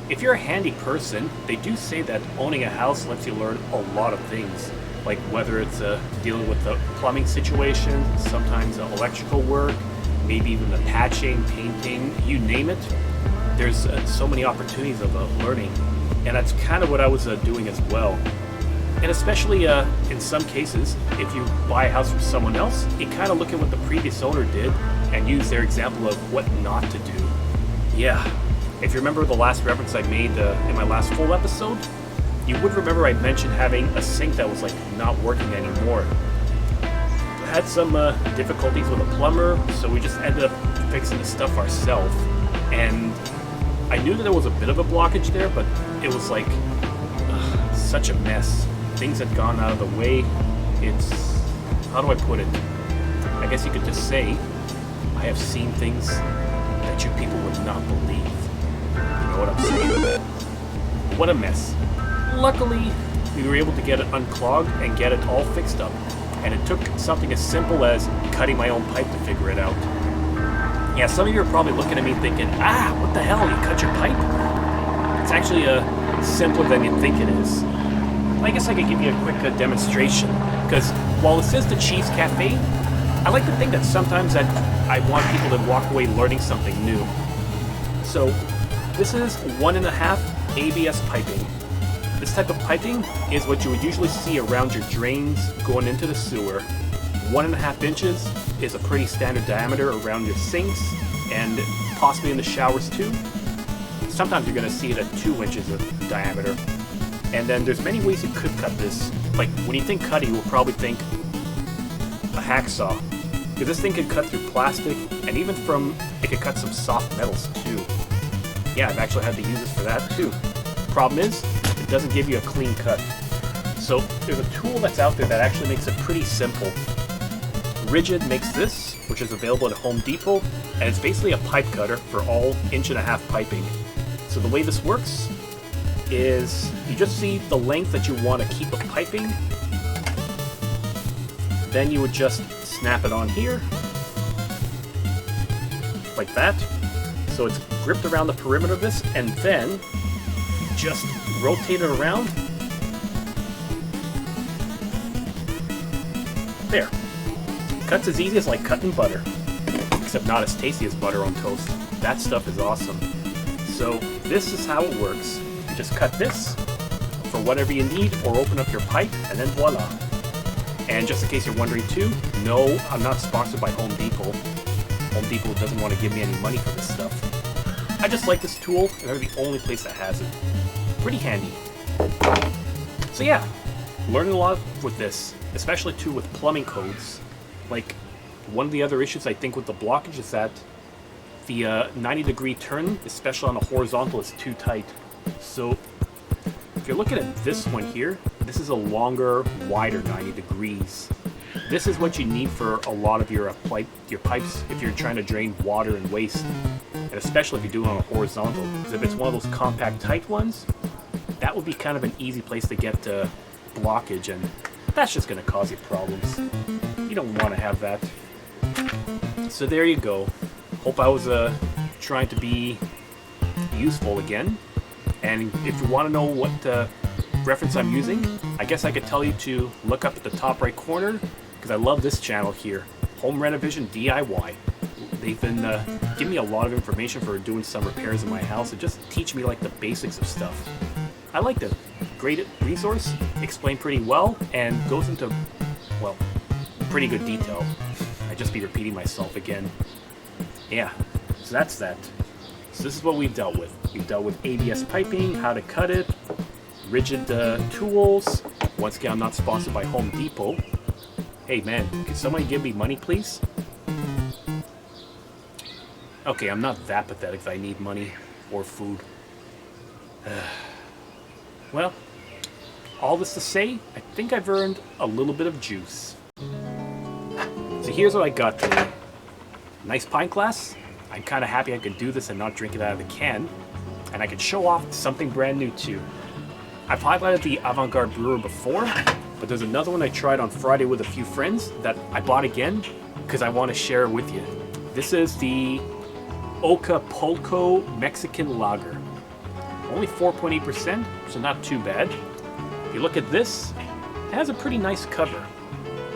if you're a handy person, they do say that owning a house lets you learn a lot of things. Like whether it's dealing with the plumbing situation, sometimes electrical work, maybe even the patching, painting, you name it. There's so many opportunities of learning. And that's kind of what I was doing as well. And especially in some cases, if you buy a house from someone else, you kind of look at what the previous owner did and use their example of what not to do. Yeah, if you remember the last reference I made in my last full episode, you would remember I mentioned having a sink that was like not working anymore. I had some difficulties with a plumber, so we just ended up fixing the stuff ourselves. And I knew that there was a bit of a blockage there, but it was like such a mess. Things had gone out of the way. It's, how do I put it? I guess you could just say, I have seen things that you people would not believe. You know what I'm saying? What a mess. Luckily, we were able to get it unclogged and get it all fixed up. And it took something as simple as cutting my own pipe to figure it out. Yeah, some of you are probably looking at me thinking, what the hell, you cut your pipe? It's actually simpler than you think it is. I guess I could give you a quick demonstration, because while it says the Cheese Cafe, I like to think that sometimes that I want people to walk away learning something new. So, this is 1.5 ABS piping. This type of piping is what you would usually see around your drains going into the sewer. 1.5 inches is a pretty standard diameter around your sinks, and possibly in the showers too. Sometimes you're going to see it at 2 inches of diameter. And then there's many ways you could cut this. Like, when you think cutting, you'll probably think a hacksaw. Because this thing could cut through plastic, and even it could cut some soft metals too. Yeah, I've actually had to use this for that too. Problem is, it doesn't give you a clean cut. So there's a tool that's out there that actually makes it pretty simple. Rigid makes this, which is available at Home Depot, and it's basically a pipe cutter for all 1.5-inch piping. So the way this works is you just see the length that you want to keep of piping, then you would just snap it on here like that, so it's gripped around the perimeter of this, and then just rotate it around. There. Cuts as easy as like cutting butter, except not as tasty as butter on toast. That stuff is awesome. So this is how it works. Just cut this for whatever you need, or open up your pipe, and then voila. And just in case you're wondering too, no, I'm not sponsored by Home Depot. Home Depot doesn't want to give me any money for this stuff. I just like this tool, and they're the only place that has it. Pretty handy. So yeah, learning a lot with this, especially too with plumbing codes. Like, one of the other issues I think with the blockage is that the 90-degree turn, especially on a horizontal, is too tight. So if you're looking at this one here, this is a longer, wider 90 degrees. This is what you need for a lot of your pipes if you're trying to drain water and waste, and especially if you do it on a horizontal. Because if it's one of those compact, tight ones, that would be kind of an easy place to get blockage, and that's just going to cause you problems. You don't want to have that. So there you go. Hope I was trying to be useful again. And if you want to know what reference I'm using, I guess I could tell you to look up at the top right corner, because I love this channel here, Home Renovation DIY. They've been giving me a lot of information for doing some repairs in my house and just teach me like the basics of stuff. I like them. Great resource, explained pretty well, and goes into, well, pretty good detail. I just be repeating myself again. Yeah, so that's that. So this is what we've dealt with. We've dealt with ABS piping, how to cut it, rigid tools. Once again, I'm not sponsored by Home Depot. Hey man, can somebody give me money, please? Okay, I'm not that pathetic that I need money or food. Well, all this to say, I think I've earned a little bit of juice. So here's what I got today. Nice pint glass. I'm kind of happy I could do this and not drink it out of the can. And I could show off something brand new too. I've highlighted the Avant-Garde Brewer before, but there's another one I tried on Friday with a few friends that I bought again because I want to share it with you. This is the Acapulco Mexican Lager. Only 4.8%, so not too bad. If you look at this, it has a pretty nice cover.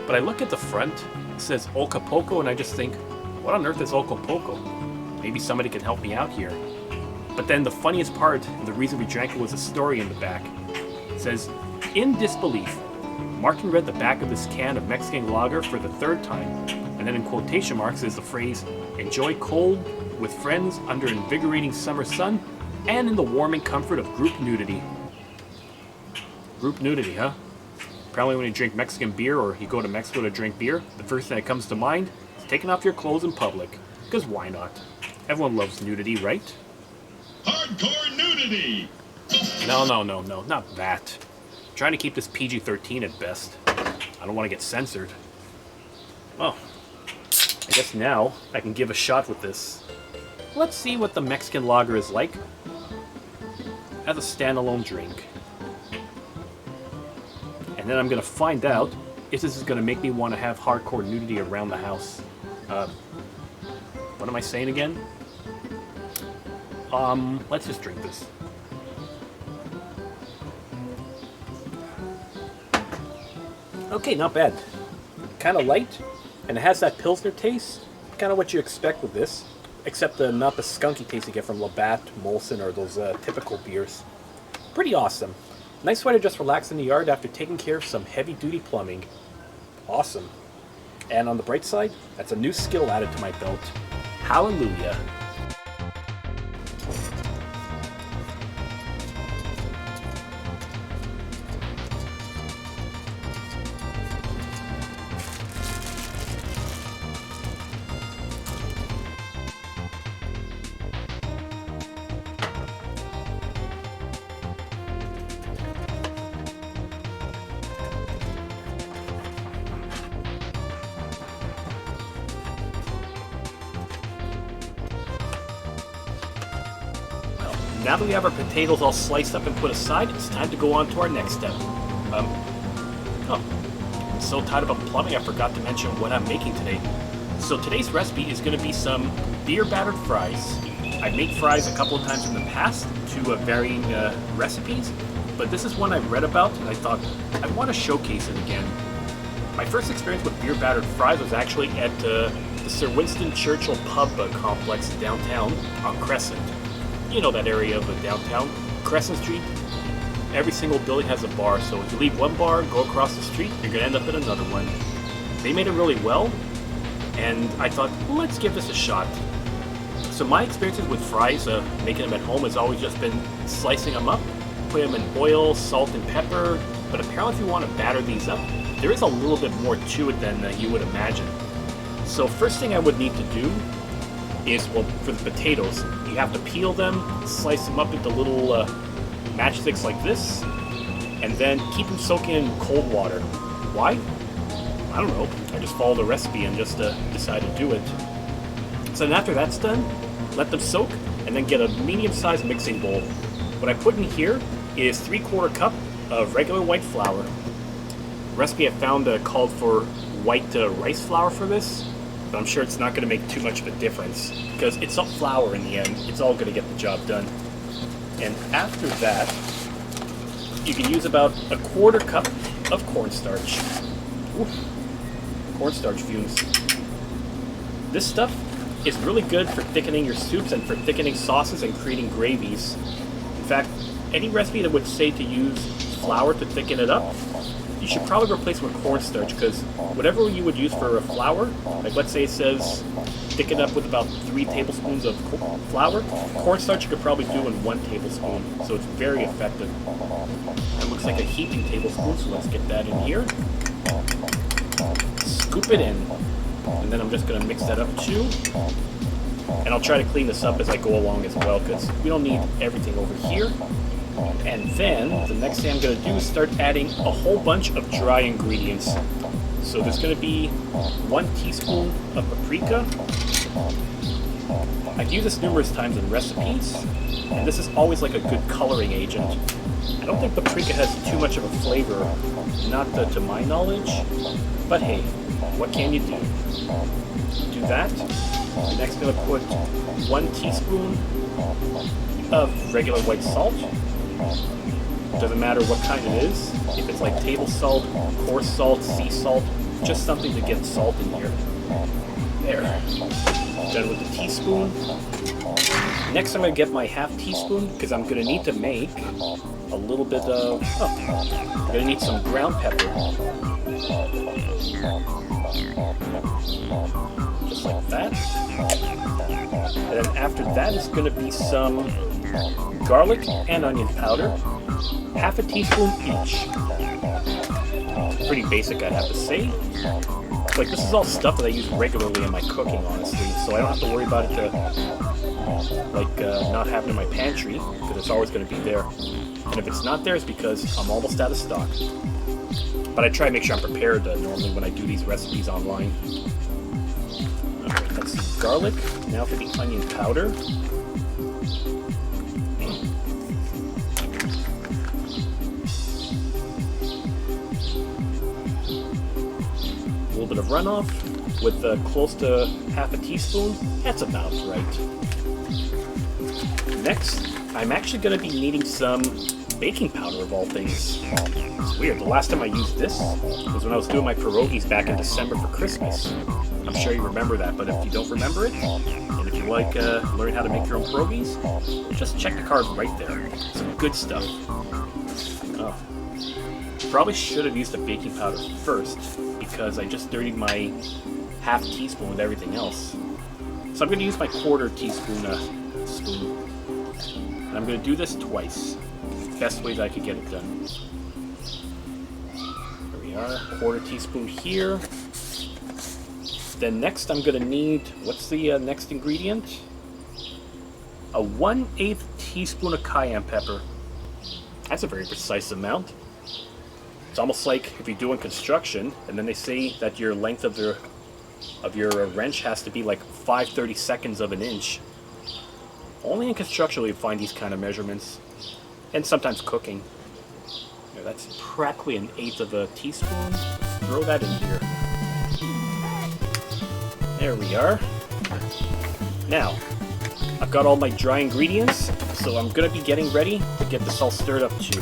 But I look at the front, it says Olcapoco, and I just think, what on earth is Olcapoco? Maybe somebody can help me out here. But then the funniest part, and the reason we drank it, was a story in the back. It says, in disbelief, Martin read the back of this can of Mexican lager for the third time, and then in quotation marks is the phrase, enjoy cold with friends under invigorating summer sun and in the warming comfort of group nudity. Group nudity, huh? Apparently when you drink Mexican beer or you go to Mexico to drink beer, the first thing that comes to mind is taking off your clothes in public. Because why not? Everyone loves nudity, right? Hardcore nudity! No, not that. I'm trying to keep this PG-13 at best. I don't want to get censored. Well, I guess now I can give a shot with this. Let's see what the Mexican lager is like as a standalone drink. And then I'm going to find out if this is going to make me want to have hardcore nudity around the house. What am I saying again? Let's just drink this. Okay, not bad. Kind of light, and it has that Pilsner taste. Kind of what you expect with this, except not the skunky taste you get from Labatt, Molson, or those typical beers. Pretty awesome. Nice way to just relax in the yard after taking care of some heavy-duty plumbing. Awesome. And on the bright side, that's a new skill added to my belt. Hallelujah. Now that we have our potatoes all sliced up and put aside, it's time to go on to our next step. I'm so tired about plumbing I forgot to mention what I'm making today. So today's recipe is going to be some beer battered fries. I made fries a couple of times in the past to varying recipes, but this is one I read about and I thought I want to showcase it again. My first experience with beer battered fries was actually at the Sir Winston Churchill pub complex downtown on Crescent. You know that area of downtown, Crescent Street. Every single building has a bar, so if you leave one bar, go across the street, you're going to end up at another one. They made it really well, and I thought, let's give this a shot. So my experiences with fries, making them at home, has always just been slicing them up, putting them in oil, salt, and pepper, but apparently if you want to batter these up, there is a little bit more to it than you would imagine. So first thing I would need to do is, well, for the potatoes, you have to peel them, slice them up into little matchsticks like this, and then keep them soaking in cold water. Why? I don't know. I just followed the recipe and just decided to do it. So then after that's done, let them soak, and then get a medium-sized mixing bowl. What I put in here is 3/4 cup of regular white flour. The recipe I found called for white rice flour for this, but I'm sure it's not going to make too much of a difference because it's all flour in the end. It's all going to get the job done. And after that, you can use about 1/4 cup of cornstarch. Oof. Cornstarch fumes. This stuff is really good for thickening your soups and for thickening sauces and creating gravies. In fact, any recipe that would say to use flour to thicken it up, you should probably replace it with cornstarch, because whatever you would use for a flour, like let's say it says thicken up with about 3 tablespoons of flour, cornstarch you could probably do in 1 tablespoon, so it's very effective. It looks like a heaping tablespoon, so let's get that in here. Scoop it in, and then I'm just going to mix that up too. And I'll try to clean this up as I go along as well, because we don't need everything over here. And then, the next thing I'm going to do is start adding a whole bunch of dry ingredients. So there's going to be 1 teaspoon of paprika. I've used this numerous times in recipes, and this is always like a good coloring agent. I don't think paprika has too much of a flavor, not to my knowledge, but hey, what can you do? Do that. Next I'm going to put 1 teaspoon of regular white salt. Doesn't matter what kind it is. If it's like table salt, coarse salt, sea salt, just something to get salt in here. There. Done with the teaspoon. Next I'm going to get my half teaspoon because I'm going to need to make a little bit of... I'm going to need some ground pepper. Just like that. And then after that is going to be some garlic and onion powder. Half a teaspoon each. Pretty basic, I'd have to say. Like, this is all stuff that I use regularly in my cooking, honestly, so I don't have to worry about it not having it in my pantry, because it's always going to be there. And if it's not there, it's because I'm almost out of stock. But I try to make sure I'm prepared normally when I do these recipes online. Alright, that's garlic. Now for the onion powder. A little bit of runoff with close to half a teaspoon. That's about right. Next, I'm actually going to be needing some baking powder of all things. It's weird. The last time I used this was when I was doing my pierogies back in December for Christmas. I'm sure you remember that, but if you don't remember it, and if you like learn how to make your own pierogies, just check the card right there. Some good stuff. Oh. Probably should have used the baking powder first, because I just dirtied my half teaspoon with everything else. So I'm going to use my quarter teaspoon spoon. And I'm going to do this twice. Best way that I could get it done. There we are. Quarter teaspoon here. Then next I'm going to need, what's the next ingredient? A 1/8 teaspoon of cayenne pepper. That's a very precise amount. It's almost like if you're doing construction, and then they say that your length of your wrench has to be like 5/32 of an inch. Only in construction will you find these kind of measurements, and sometimes cooking. Now that's practically 1/8 of a teaspoon. Throw that in here. There we are. Now, I've got all my dry ingredients, so I'm going to be getting ready to get this all stirred up too.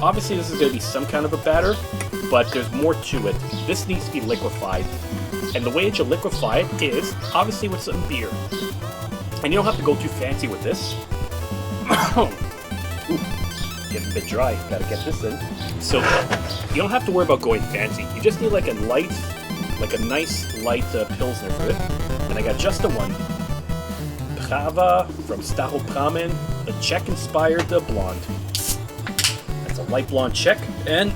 Obviously this is going to be some kind of a batter, but there's more to it. This needs to be liquefied. And the way that you liquefy it is, obviously with some beer. And you don't have to go too fancy with this. Ooh, getting a bit dry, gotta get this in. So, you don't have to worry about going fancy. You just need like a nice light Pilsner for it. And I got just the one. Brava from Staro Pramen, a Czech-inspired blonde. A light blonde Czech, and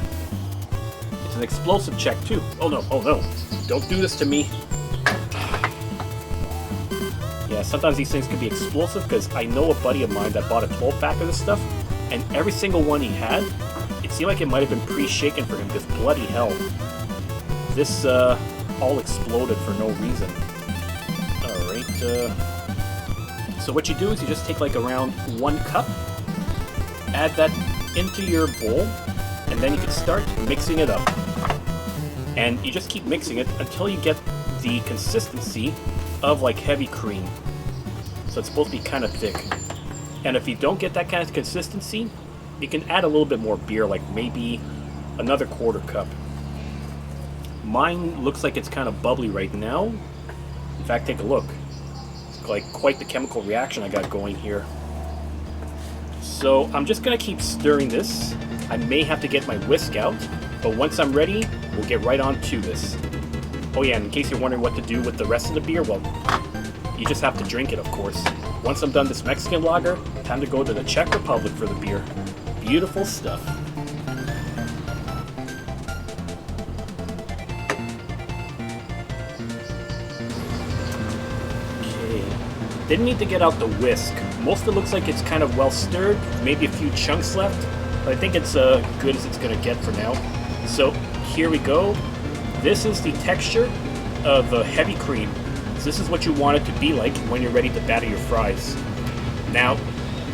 it's an explosive Czech too. Oh no, don't do this to me. Yeah, sometimes these things can be explosive, because I know a buddy of mine that bought a 12-pack of this stuff, and every single one he had, it seemed like it might have been pre-shaken for him, because bloody hell, this all exploded for no reason. Alright, so what you do is you just take like around 1 cup, add that into your bowl, and then you can start mixing it up. And you just keep mixing it until you get the consistency of like heavy cream. So it's supposed to be kind of thick. And if you don't get that kind of consistency, you can add a little bit more beer, like maybe another 1/4 cup. Mine looks like it's kind of bubbly right now. In fact, take a look. It's like quite the chemical reaction I got going here. So I'm just going to keep stirring this. I may have to get my whisk out, but once I'm ready, we'll get right on to this. Oh yeah, and in case you're wondering what to do with the rest of the beer, well, you just have to drink it, of course. Once I'm done this Mexican lager, time to go to the Czech Republic for the beer. Beautiful stuff. Okay, didn't need to get out the whisk. Most of it looks like it's kind of well stirred, maybe a few chunks left, but I think it's good as it's going to get for now. So here we go. This is the texture of heavy cream. So this is what you want it to be like when you're ready to batter your fries. Now,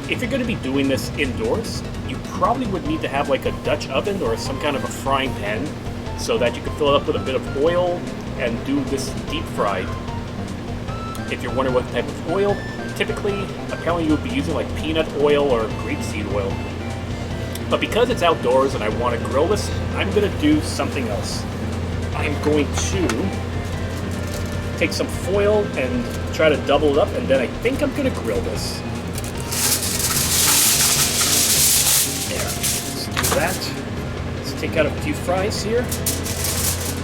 if you're going to be doing this indoors, you probably would need to have like a Dutch oven or some kind of a frying pan so that you can fill it up with a bit of oil and do this deep fried. if you're wondering what type of oil, typically, apparently you would be using like peanut oil or grapeseed oil. But because it's outdoors and I want to grill this, I'm going to do something else. I'm going to take some foil and try to double it up, and then I think I'm going to grill this. There, let's do that. Let's take out a few fries here.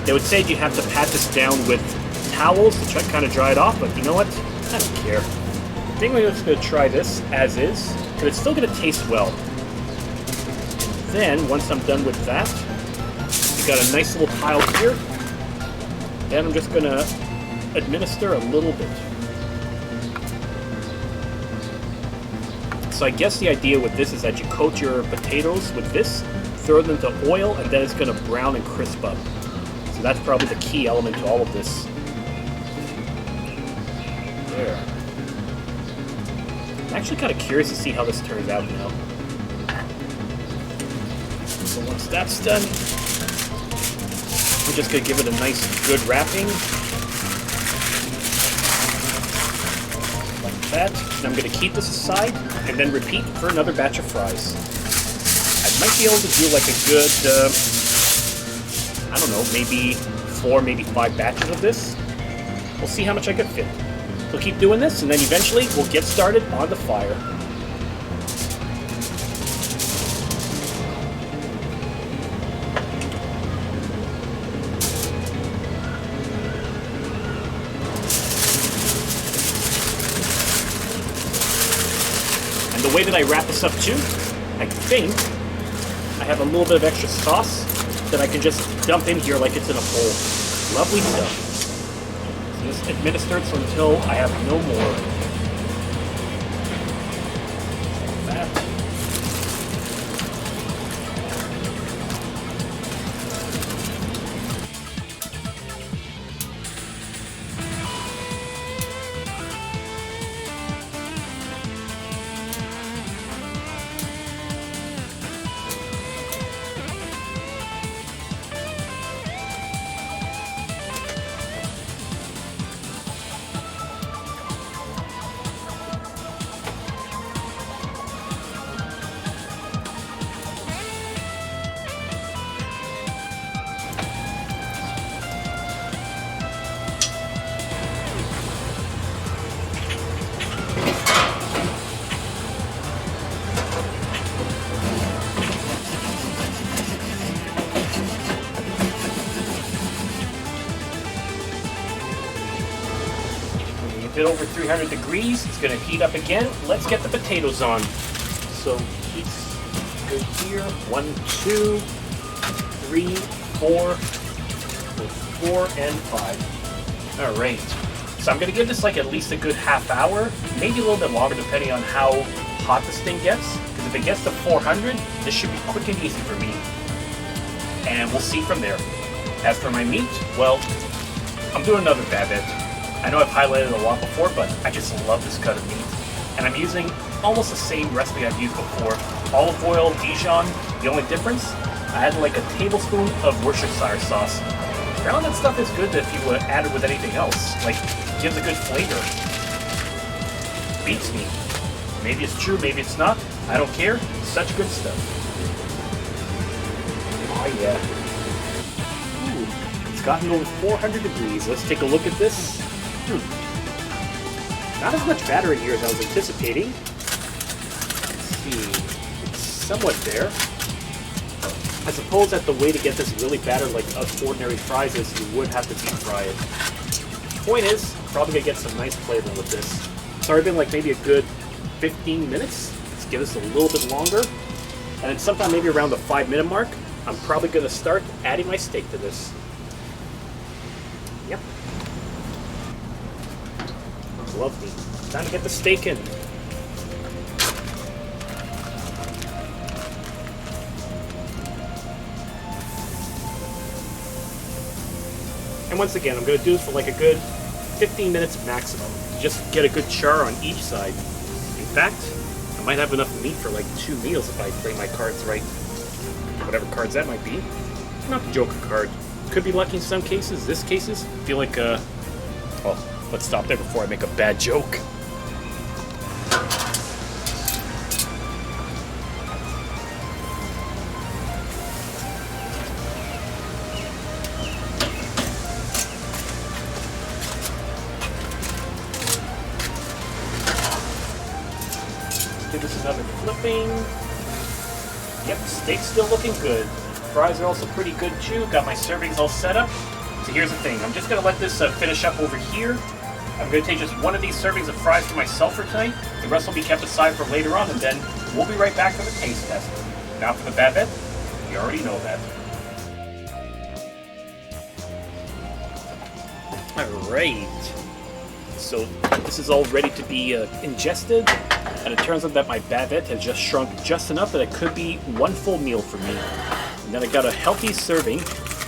They would say you have to pat this down with towels to kind of dry it off, but you know what? I don't care. I think we're just going to try this as is, because it's still going to taste well. Then, once I'm done with that, we got a nice little pile here. Then I'm just going to administer a little bit. So I guess the idea with this is that you coat your potatoes with this, throw them into oil, and then it's going to brown and crisp up. So that's probably the key element to all of this. There. I'm actually kind of curious to see how this turns out now. So once that's done, we're just going to give it a nice good wrapping. Like that. And I'm going to keep this aside and then repeat for another batch of fries. I might be able to do like a good, I don't know, maybe 4, maybe 5 batches of this. We'll see how much I can fit. We'll keep doing this, and then eventually we'll get started on the fire. And the way that I wrap this up too, I think I have a little bit of extra sauce that I can just dump in here like it's in a bowl. Lovely stuff. So just administer it until I have no more. Like that. Bit over 300 degrees. It's going to heat up again. Let's get the potatoes on. So heat's good here. 1, 2, 3, 4, 4, and 5. All right. So I'm going to give this like at least a good half hour, maybe a little bit longer depending on how hot this thing gets. Because if it gets to 400, this should be quick and easy for me. And we'll see from there. As for my meat, well, I'm doing another Battered. I know I've highlighted it a lot before, but I just love this cut of meat. And I'm using almost the same recipe I've used before. Olive oil, Dijon. The only difference, I added like a tablespoon of Worcestershire sauce. Apparently that stuff is good if you add it with anything else. Like, gives a good flavor. Beats me. Maybe it's true, maybe it's not. I don't care. Such good stuff. Oh yeah. Ooh, it's gotten over 400 degrees. Let's take a look at this. Not as much batter in here as I was anticipating. Let's see. It's somewhat there. I suppose that the way to get this really battered like ordinary fries is you would have to deep fry it. Point is, I'm probably going to get some nice flavor with this. It's already been like maybe a good 15 minutes. Let's give this a little bit longer. And then sometime maybe around the 5-minute mark, I'm probably going to start adding my steak to this. Yep. Lovely. Time to get the steak in. And once again, I'm going to do this for like a good 15 minutes maximum. Just get a good char on each side. In fact, I might have enough meat for like 2 meals if I play my cards right. Whatever cards that might be. Not the Joker card. Could be lucky in some cases. This cases, I feel like, well, Let's stop there before I make a bad joke. Give this another flipping. Yep, steak's still looking good. Fries are also pretty good too. Got my servings all set up. So here's the thing. I'm just going to let this finish up over here. I'm going to take just one of these servings of fries for myself for tonight. The rest will be kept aside for later on, and then we'll be right back for the taste test. Now for the bavette. You already know that. Alright. So this is all ready to be ingested. And it turns out that my bavette has just shrunk just enough that it could be one full meal for me. And then I got a healthy serving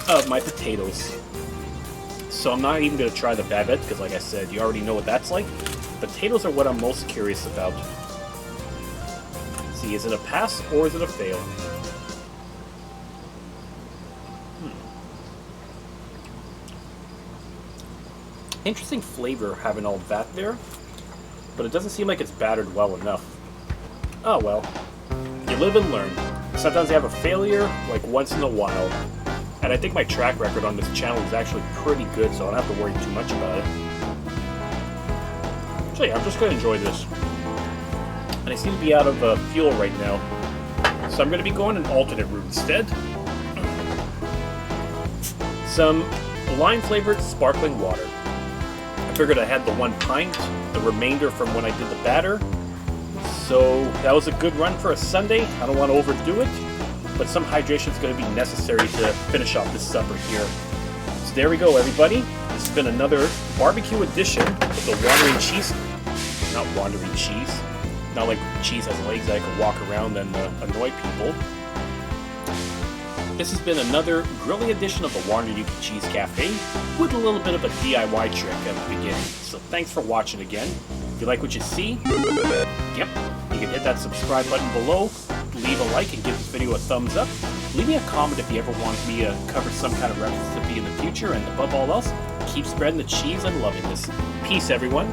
of my potatoes. So I'm not even going to try the bavette because, like I said, you already know what that's like. Potatoes are what I'm most curious about. Let's see, is it a pass or is it a fail? Interesting flavor having all that there. But it doesn't seem like it's battered well enough. Oh well. You live and learn. Sometimes you have a failure, like once in a while. And I think my track record on this channel is actually pretty good, so I don't have to worry too much about it. So yeah, I'm just going to enjoy this. And I seem to be out of fuel right now. So I'm going to be going an alternate route instead. Some lime-flavored sparkling water. I figured I had the 1 pint, the remainder from when I did the batter. So that was a good run for a Sunday. I don't want to overdo it, but some hydration is going to be necessary to finish off this supper here. So there we go, everybody. This has been another barbecue edition of the Wandering Cheese. Not Wandering Cheese. Not like cheese has legs that I can walk around and annoy people. This has been another grilling edition of the Wandering Ukie Cheese Cafe with a little bit of a DIY trick at the beginning. So thanks for watching again. If you like what you see, yep, you can hit that subscribe button below, leave a like and give this video a thumbs up. Leave me a comment if you ever want me to cover some kind of recipe in the future, and above all else, keep spreading the cheese and loving this. Peace, everyone.